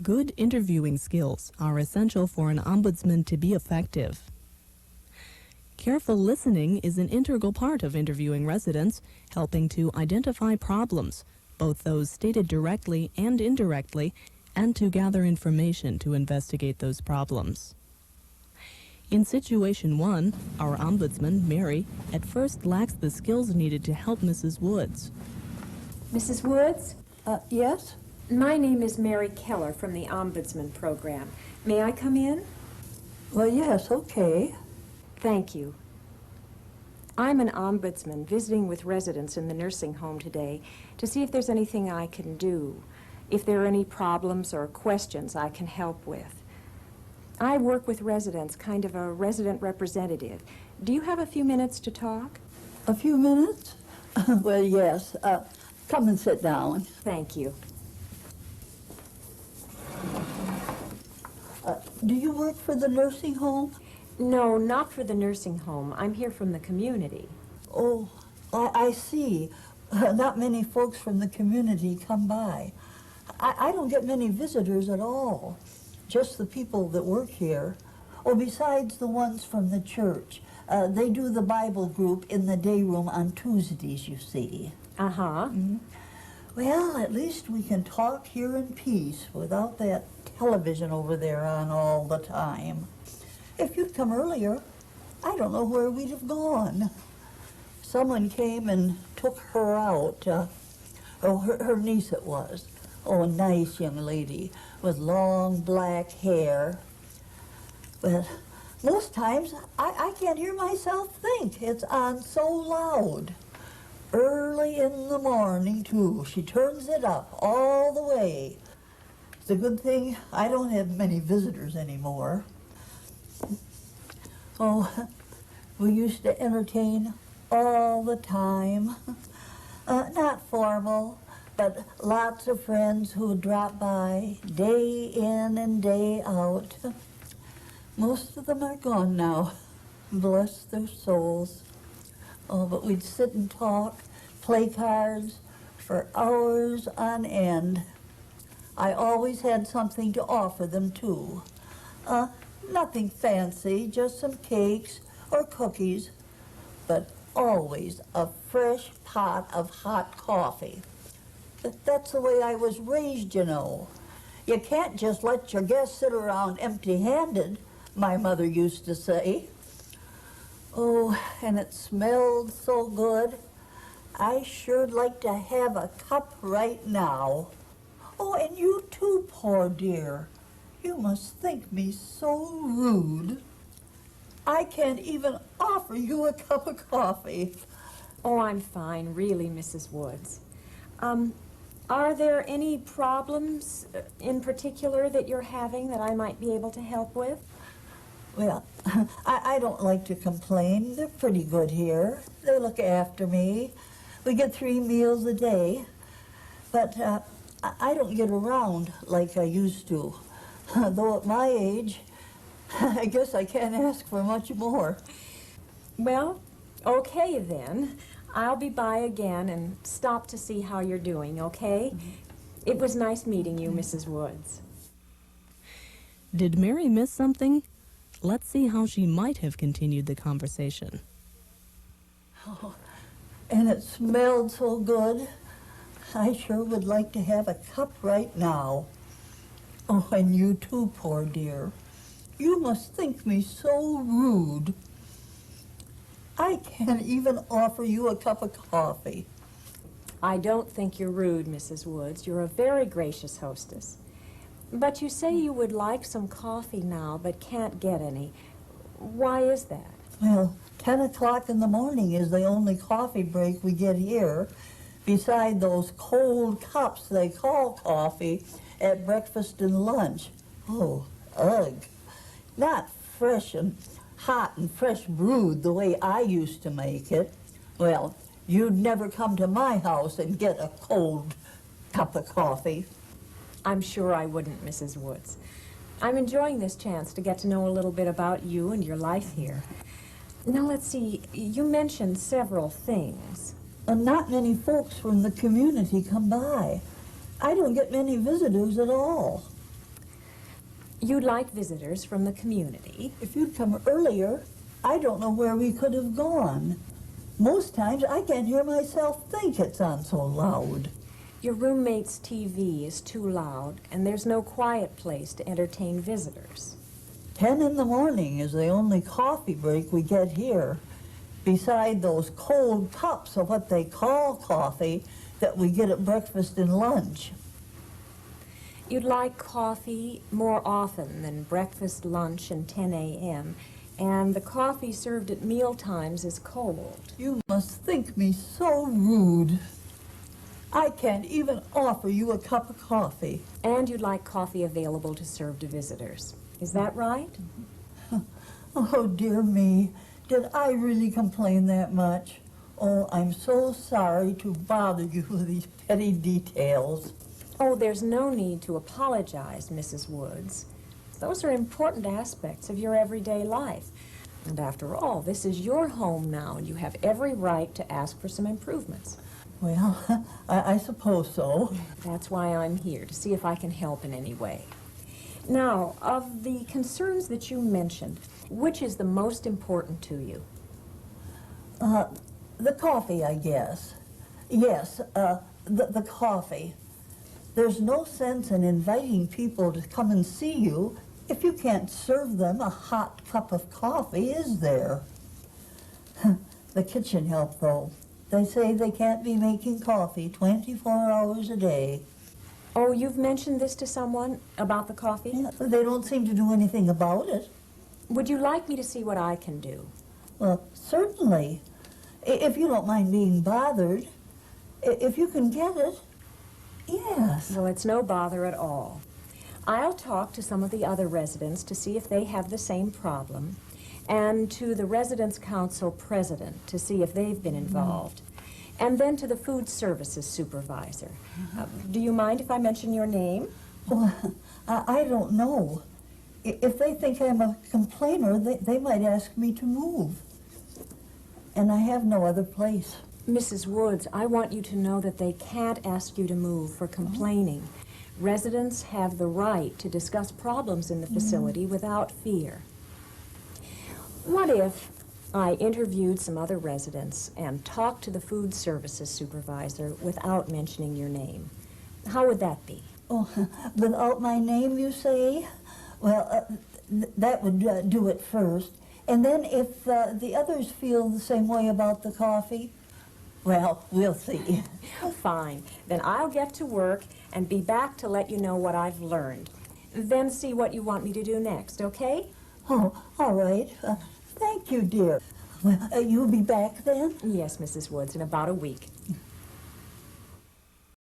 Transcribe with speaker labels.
Speaker 1: Good interviewing skills are essential for an ombudsman to be effective. Careful listening is an integral part of interviewing residents, helping to identify problems, both those stated directly and indirectly, and to gather information to investigate those problems. In Situation 1, our ombudsman, Mary, at first lacks the skills needed to help Mrs. Woods.
Speaker 2: Mrs. Woods?
Speaker 3: Yes?
Speaker 2: My name is Mary Keller from the Ombudsman Program. May I come in?
Speaker 3: Well, yes, okay.
Speaker 2: Thank you. I'm an ombudsman visiting with residents in the nursing home today to see if there's anything I can do, if there are any problems or questions I can help with. I work with residents, kind of a resident representative. Do you have a few minutes to talk?
Speaker 3: A few minutes? Well, yes. Come and sit down.
Speaker 2: Thank you.
Speaker 3: Do you work for the nursing home?
Speaker 2: No, not for the nursing home. I'm here from the community.
Speaker 3: Oh, I see. Not many folks from the community come by. I don't get many visitors at all. Just the people that work here. Oh, besides the ones from the church. They do the Bible group in the day room on Tuesdays, you see.
Speaker 2: Uh-huh.
Speaker 3: Mm-hmm. Well, at least we can talk here in peace without that television over there on all the time. If you'd come earlier, I don't know where we'd have gone. Someone came and took her out. Her niece it was. Oh, a nice young lady with long black hair. But most times I can't hear myself think. It's on so loud. Early in the morning, too. She turns it up all the way. It's a good thing I don't have many visitors anymore. Oh, we used to entertain all the time. Not formal, but lots of friends who would drop by day in and day out. Most of them are gone now. Bless their souls. Oh, but we'd sit and talk, play cards for hours on end. I always had something to offer them, too. Nothing fancy, just some cakes or cookies, but always a fresh pot of hot coffee. That's the way I was raised, you know. You can't just let your guests sit around empty-handed, my mother used to say. Oh, and it smelled so good. I sure'd like to have a cup right now. Oh, and you too, poor dear. You must think me so rude. I can't even offer you a cup of coffee.
Speaker 2: Oh, I'm fine, really, Mrs. Woods. Are there any problems in particular that you're having that I might be able to help with?
Speaker 3: Well, I don't like to complain. They're pretty good here. They look after me. We get 3 meals a day. But I don't get around like I used to. Though at my age, I guess I can't ask for much more.
Speaker 2: Well, okay then. I'll be by again and stop to see how you're doing, okay? Mm-hmm. It was nice meeting you, Mrs. Woods.
Speaker 1: Did Mary miss something? Let's see how she might have continued the conversation.
Speaker 3: Oh, and it smelled so good. I sure would like to have a cup right now. Oh, and you too, poor dear. You must think me so rude. I can't even offer you a cup of coffee.
Speaker 2: I don't think you're rude, Mrs. Woods. You're a very gracious hostess. But you say you would like some coffee now, but can't get any. Why is that?
Speaker 3: Well, 10 o'clock in the morning is the only coffee break we get here, beside those cold cups they call coffee at breakfast and lunch. Oh, ugh. Not fresh and hot and fresh brewed the way I used to make it. Well, you'd never come to my house and get a cold cup of coffee.
Speaker 2: I'm sure I wouldn't, Mrs. Woods. I'm enjoying this chance to get to know a little bit about you and your life here. Now, let's see. You mentioned several things.
Speaker 3: Not many folks from the community come by. I don't get many visitors at all.
Speaker 2: You'd like visitors from the community.
Speaker 3: If you'd come earlier, I don't know where we could have gone. Most times I can't hear myself think, it's on so loud.
Speaker 2: Your roommate's TV is too loud, and there's no quiet place to entertain visitors.
Speaker 3: 10 in the morning is the only coffee break we get here, beside those cold cups of what they call coffee that we get at breakfast and lunch.
Speaker 2: You'd like coffee more often than breakfast, lunch, and 10 a.m., and the coffee served at meal times is cold.
Speaker 3: You must think me so rude. I can't even offer you a cup of coffee.
Speaker 2: And you'd like coffee available to serve to visitors. Is that right?
Speaker 3: Oh, dear me. Did I really complain that much? Oh, I'm so sorry to bother you with these petty details.
Speaker 2: Oh, there's no need to apologize, Mrs. Woods. Those are important aspects of your everyday life. And after all, this is your home now, and you have every right to ask for some improvements.
Speaker 3: Well, I suppose so.
Speaker 2: That's why I'm here, to see if I can help in any way. Now, of the concerns that you mentioned, which is the most important to you?
Speaker 3: The coffee, I guess. Yes, the coffee. There's no sense in inviting people to come and see you if you can't serve them a hot cup of coffee, is there? The kitchen help, though. They say they can't be making coffee 24 hours a day.
Speaker 2: Oh, you've mentioned this to someone about the coffee?
Speaker 3: Yeah, they don't seem to do anything about it.
Speaker 2: Would you like me to see what I can do?
Speaker 3: Well, certainly. If you don't mind being bothered. If you can get it, yes.
Speaker 2: Well, it's no bother at all. I'll talk to some of the other residents to see if they have the same problem, and to the Residence Council president to see if they've been involved, and then to the food services supervisor. Do you mind if I mention your name?
Speaker 3: Well, I don't know. If they think I'm a complainer, they might ask me to move. And I have no other place.
Speaker 2: Mrs. Woods, I want you to know that they can't ask you to move for complaining. Residents have the right to discuss problems in the facility without fear. What if I interviewed some other residents and talked to the food services supervisor without mentioning your name? How would that be?
Speaker 3: Oh, without my name, you say? Well, that would do it first. And then if the others feel the same way about the coffee, well, we'll see.
Speaker 2: Fine. Then I'll get to work and be back to let you know what I've learned. Then see what you want me to do next, okay?
Speaker 3: Oh, all right. Thank you, dear. Well, you'll be back then?
Speaker 2: Yes, Mrs. Woods, in about a week.